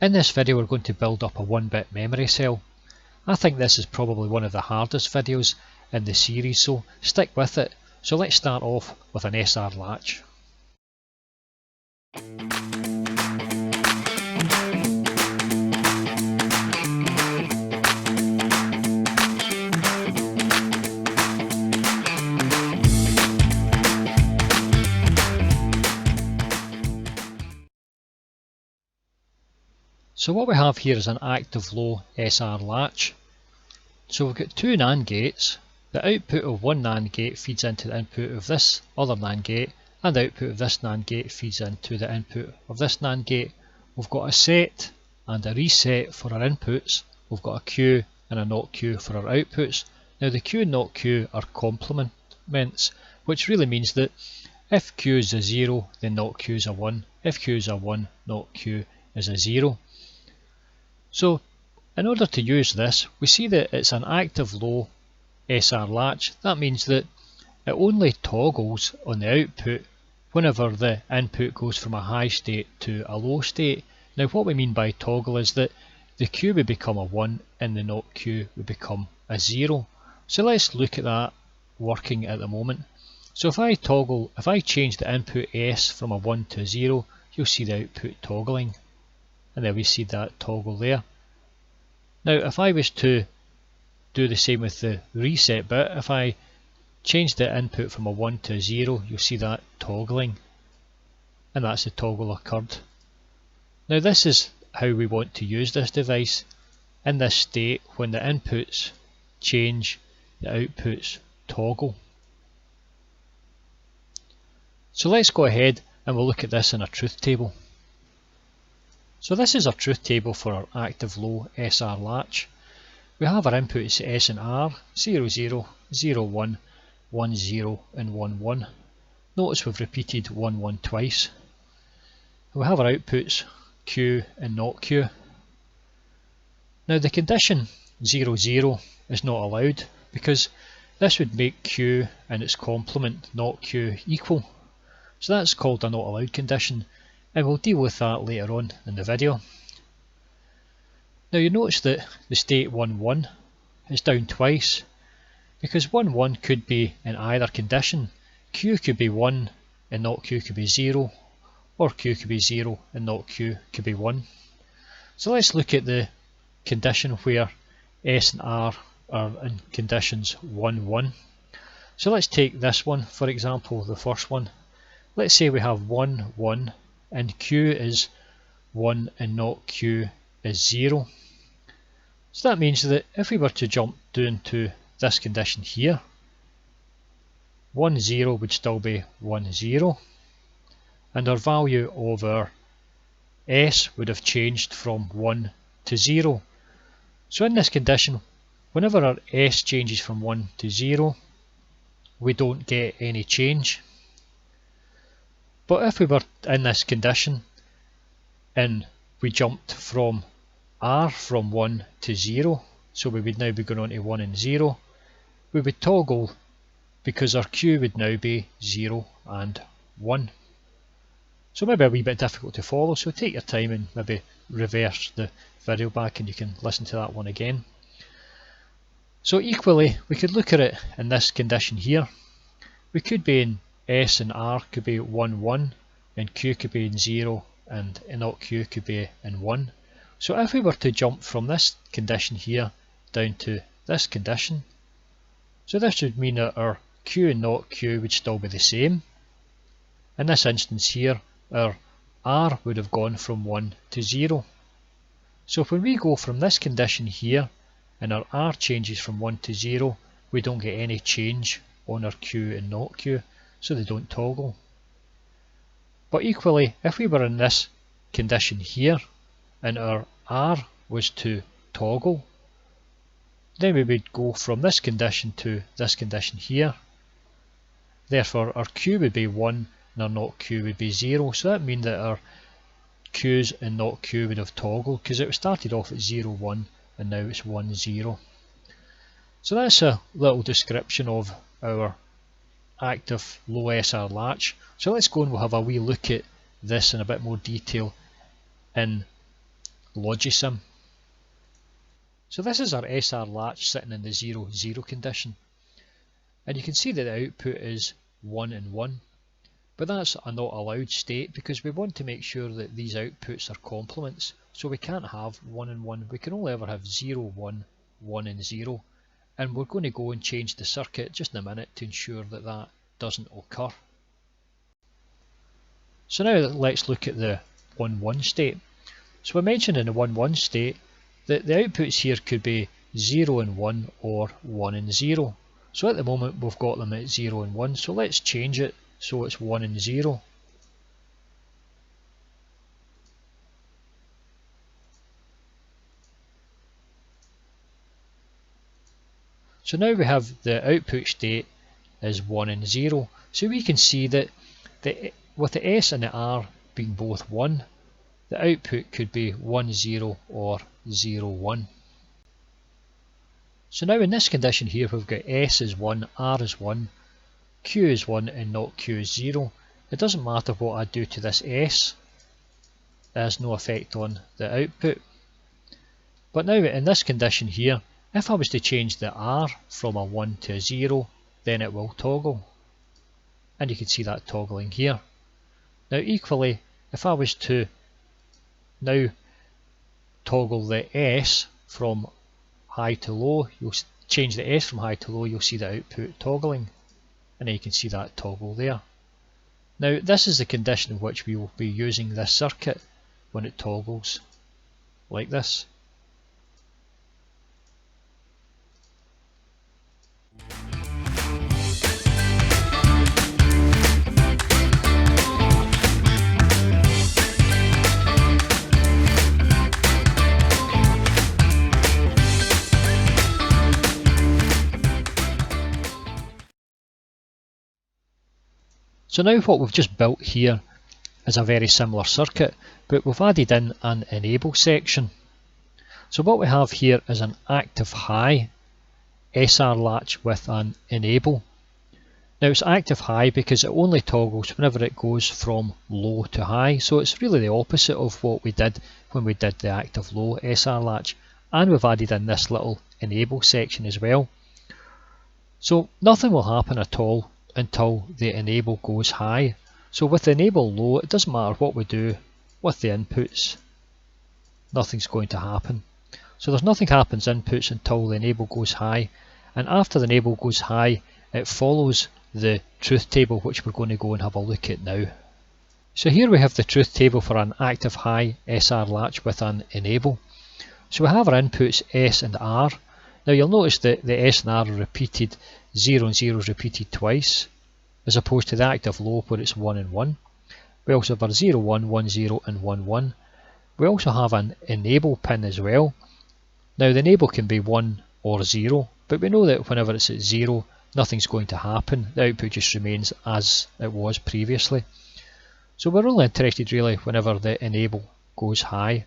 In this video we're going to build up a 1-bit memory cell. I think this is probably one of the hardest videos in the series, so stick with it. So let's start off with an SR latch. So what we have here is an active low SR latch. So we've got two NAND gates. The output of one NAND gate feeds into the input of this other NAND gate, and the output of this NAND gate feeds into the input of this NAND gate. We've got a set and a reset for our inputs. We've got a Q and a not Q for our outputs. Now the Q and not Q are complements, which really means that if Q is a 0, then not Q is a 1. If Q is a 1, not Q is a 0. So in order to use this, we see that it's an active low SR latch. That means that it only toggles on the output whenever the input goes from a high state to a low state. Now what we mean by toggle is that the Q would become a 1 and the not Q would become a 0. So let's look at that working at the moment. So if I change the input S from a 1 to a 0, you'll see the output toggling. And then we see that toggle there. Now if I was to do the same with the reset bit, if I change the input from a 1 to a 0, you'll see that toggling, and that's the toggle occurred. Now this is how we want to use this device. In this state, when the inputs change, the outputs toggle. So let's go ahead and we'll look at this in a truth table. So this is our truth table for our active low SR latch. We have our inputs S and R, 0, 0, 0, 1, 1, 0 and 1, 1. Notice we've repeated 1, 1 twice. We have our outputs Q and not Q. Now the condition 0, 0 is not allowed because this would make Q and its complement not Q equal. So that's called a not allowed condition, and we'll deal with that later on in the video. Now you notice that the state 1, 1 is down twice because 1, 1 could be in either condition. Q could be 1 and not Q could be 0, or Q could be 0 and not Q could be 1. So let's look at the condition where S and R are in conditions 1, 1. So let's take this one for example, the first one. Let's say we have 1, 1 and Q is 1 and not Q is 0. So that means that if we were to jump down to this condition here, 1, 0 would still be 1, 0, and our value of our S would have changed from 1 to 0. So in this condition, whenever our S changes from 1 to 0, we don't get any change. But if we were in this condition and we jumped from R from 1 to 0, so we would now be going on to 1 and 0, we would toggle because our Q would now be 0 and 1. So maybe a wee bit difficult to follow, so take your time and maybe reverse the video back and you can listen to that one again. So equally, we could look at it in this condition here. We could be in S and R could be 1, 1, and Q could be in 0 and not Q could be in 1. So if we were to jump from this condition here down to this condition, so this would mean that our Q and not Q would still be the same. In this instance here, our R would have gone from 1 to 0. So when we go from this condition here and our R changes from 1 to 0, we don't get any change on our Q and not Q, so they don't toggle. But equally, if we were in this condition here and our R was to toggle, then we would go from this condition to this condition here. Therefore our Q would be 1 and our not Q would be 0, so that means that our Q's and not Q would have toggled because it started off at 0, 1 and now it's 1, 0. So that's a little description of our active low SR latch. So let's go and we'll have a wee look at this in a bit more detail in Logisim. So this is our SR latch sitting in the 0, 0 condition. And you can see that the output is 1 and 1. But that's a not allowed state because we want to make sure that these outputs are complements. So we can't have 1 and 1. We can only ever have 0, 1, 1 and 0. And we're going to go and change the circuit just in a minute to ensure that that doesn't occur. So now let's look at the 1, 1 state. So I mentioned in the 1, 1 state that the outputs here could be 0 and 1 or 1 and 0. So at the moment we've got them at 0 and 1, so let's change it so it's 1 and 0. So now we have the output state is 1 and 0. So we can see that with the S and the R being both 1, the output could be 1, 0 or 0, 1. So now in this condition here we've got S is 1, R is 1, Q is 1 and not Q is 0. It doesn't matter what I do to this S, it has no effect on the output. But now in this condition here, if I was to change the R from a 1 to a 0, then it will toggle. And you can see that toggling here. Now equally, if I was to now toggle the S from high to low, you'll change the S from high to low, you'll see the output toggling. And now you can see that toggle there. Now this is the condition in which we will be using this circuit when it toggles like this. So now what we've just built here is a very similar circuit, but we've added in an enable section. So what we have here is an active high SR latch with an enable. Now it's active high because it only toggles whenever it goes from low to high, so it's really the opposite of what we did when we did the active low SR latch, and we've added in this little enable section as well. So nothing will happen at all until the enable goes high. So with the enable low, it doesn't matter what we do with the inputs, nothing's going to happen. So there's nothing happens inputs until the enable goes high, and after the enable goes high, it follows the truth table, which we're going to go and have a look at now. So here we have the truth table for an active high SR latch with an enable. So we have our inputs S and R. Now you'll notice that the S and R are repeated, 0 and 0 is repeated twice, as opposed to the active low where it's 1 and 1. We also have our 0, 1, 1, 0 and 1, 1. We also have an enable pin as well. Now the enable can be 1 or 0, but we know that whenever it's at 0, nothing's going to happen. The output just remains as it was previously. So we're only interested really whenever the enable goes high.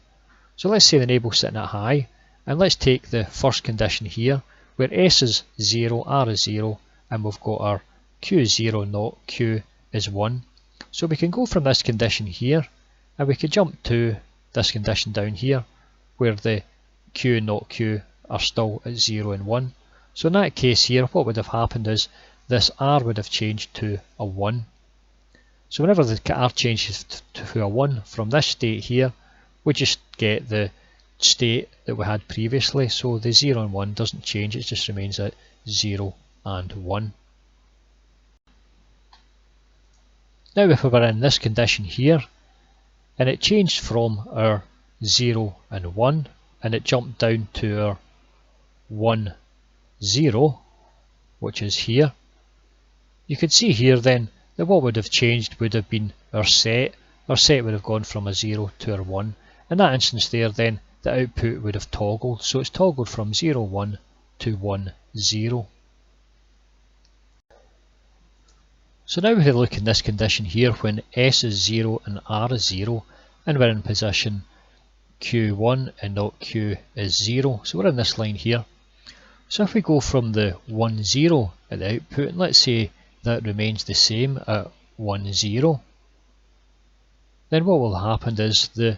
So let's say the enable's sitting at high, and let's take the first condition here, where S is 0, R is 0, and we've got our Q is 0, not Q is 1. So we can go from this condition here, and we could jump to this condition down here, where the Q and not Q are still at 0 and 1. So in that case here, what would have happened is this R would have changed to a 1. So whenever the R changes to a 1 from this state here, we just get the state that we had previously. So the 0 and 1 doesn't change, it just remains at 0 and 1. Now if we were in this condition here, and it changed from our 0 and 1, and it jumped down to our 1, 0, which is here, you could see here then that what would have changed would have been our set. Our set would have gone from a 0 to our 1. In that instance there then, the output would have toggled. So it's toggled from 0, 1 to 1, 0. So now we have a look in this condition here when S is 0 and R is 0, and we're in position Q1 and not Q is 0. So we're in this line here. So if we go from the 1, 0 at the output, and let's say that remains the same at 1, 0, then what will happen is the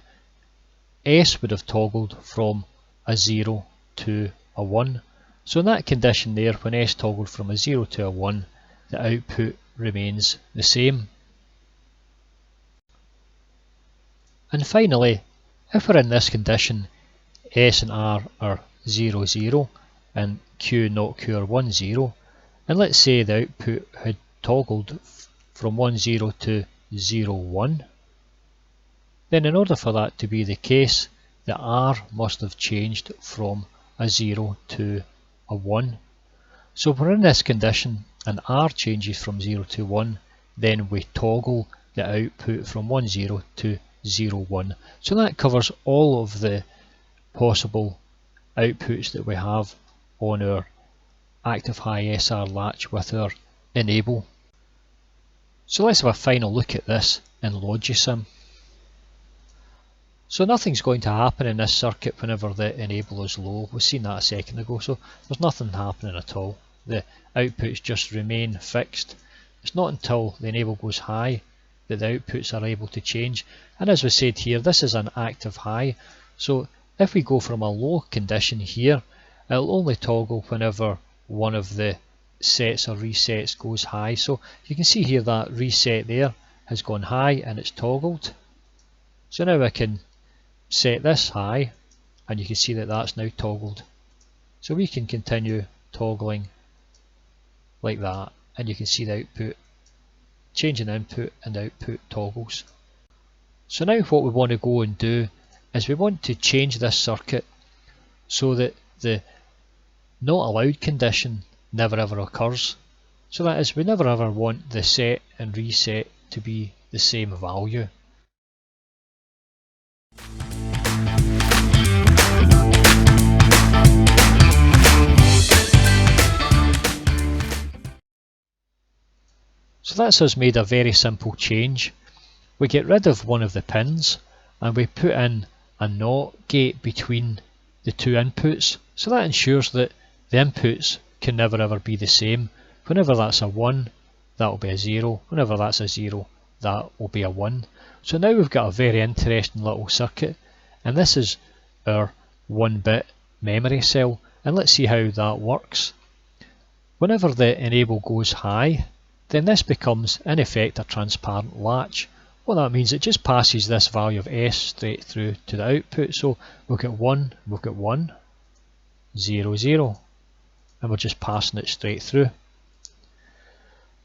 S would have toggled from a 0 to a 1. So in that condition there, when S toggled from a 0 to a 1, the output remains the same. And finally, if we're in this condition, S and R are 0, 0, and Q not Q are 1, 0, and let's say the output had toggled from 1, 0 to 0, 1, then in order for that to be the case, the R must have changed from a 0 to a 1. So if we're in this condition and R changes from 0 to 1, then we toggle the output from 1, 0 to 0, 1. So that covers all of the possible outputs that we have on our active high SR latch with our enable. So let's have a final look at this in Logisim. So nothing's going to happen in this circuit whenever the enable is low. We've seen that a second ago, so there's nothing happening at all. The outputs just remain fixed. It's not until the enable goes high that the outputs are able to change. And as we said here, this is an active high. So if we go from a low condition here, it'll only toggle whenever one of the sets or resets goes high. So you can see here that reset there has gone high and it's toggled. So now I can set this high and you can see that that's now toggled. So we can continue toggling like that, and you can see the output changing input and output toggles. So now what we want to go and do is we want to change this circuit so that the not allowed condition never ever occurs. So that is, we never ever want the set and reset to be the same value. So that's us made a very simple change. We get rid of one of the pins and we put in a NOT gate between the two inputs. So that ensures that the inputs can never ever be the same. Whenever that's a 1, that will be a 0. Whenever that's a 0, that will be a 1. So now we've got a very interesting little circuit, and this is our 1-bit memory cell. And let's see how that works. Whenever the enable goes high, then this becomes in effect a transparent latch. What that means, it just passes this value of S straight through to the output. So we'll get 1, we'll get 1, 0, 0, and we're just passing it straight through.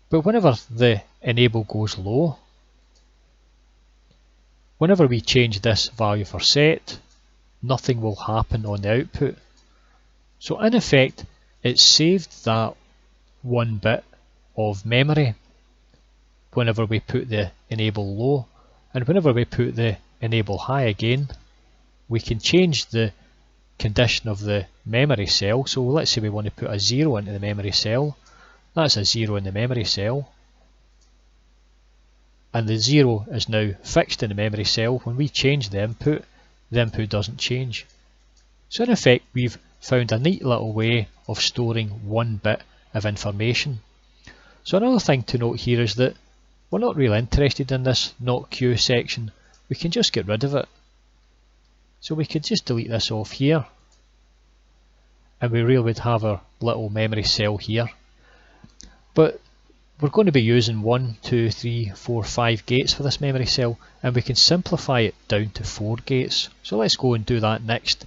But whenever the enable goes low, whenever we change this value for set, nothing will happen on the output. So in effect, it saved that 1 bit of memory whenever we put the enable low, and whenever we put the enable high again, we can change the condition of the memory cell. So let's say we want to put a 0 into the memory cell. That's a 0 in the memory cell, and the 0 is now fixed in the memory cell. When we change the input doesn't change. So in effect, we've found a neat little way of storing 1 bit of information. So another thing to note here is that we're not really interested in this not Q section. We can just get rid of it. So we could just delete this off here, and we really would have our little memory cell here. But we're going to be using 1, 2, 3, 4, 5 gates for this memory cell, and we can simplify it down to 4 gates. So let's go and do that next.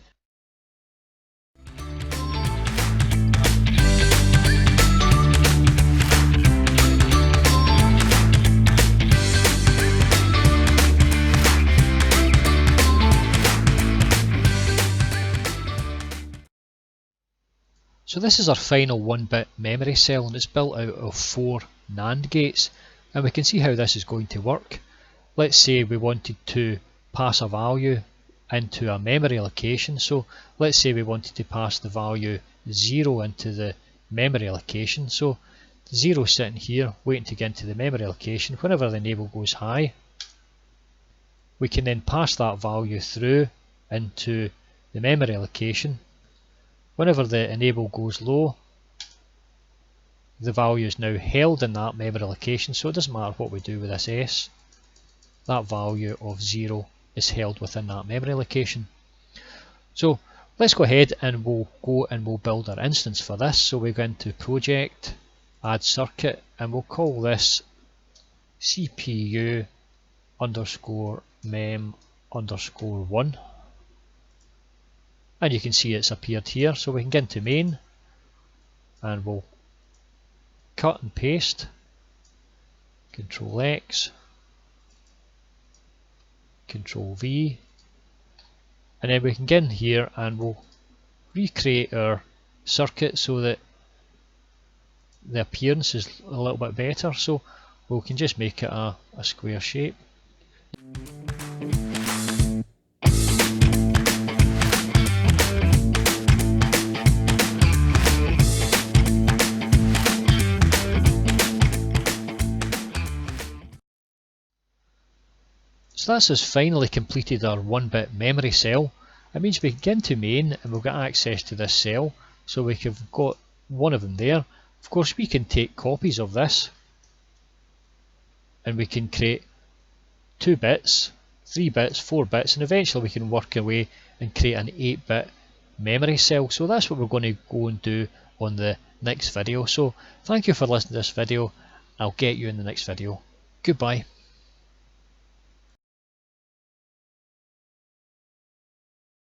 So this is our final 1-bit memory cell, and it's built out of 4 NAND gates, and we can see how this is going to work. Let's say we wanted to pass a value into a memory location. So let's say we wanted to pass the value 0 into the memory location. So 0 sitting here waiting to get into the memory location. Whenever the enable goes high, we can then pass that value through into the memory location. Whenever the enable goes low, the value is now held in that memory location, so it doesn't matter what we do with this S. That value of 0 is held within that memory location. So let's go ahead and we'll build our instance for this. So we go into project, add circuit, and we'll call this CPU underscore mem underscore 1. And you can see it's appeared here. So we can get into main and we'll cut and paste, Control X, Control V, and then we can get in here and we'll recreate our circuit so that the appearance is a little bit better. So we can just make it a square shape. So this has finally completed our 1-bit memory cell. It means we can get into main and we'll get access to this cell. So we have got one of them there. Of course we can take copies of this and we can create 2 bits, 3 bits, 4 bits, and eventually we can work away and create an 8-bit memory cell. So that's what we're going to go and do on the next video. So thank you for listening to this video. I'll get you in the next video. Goodbye.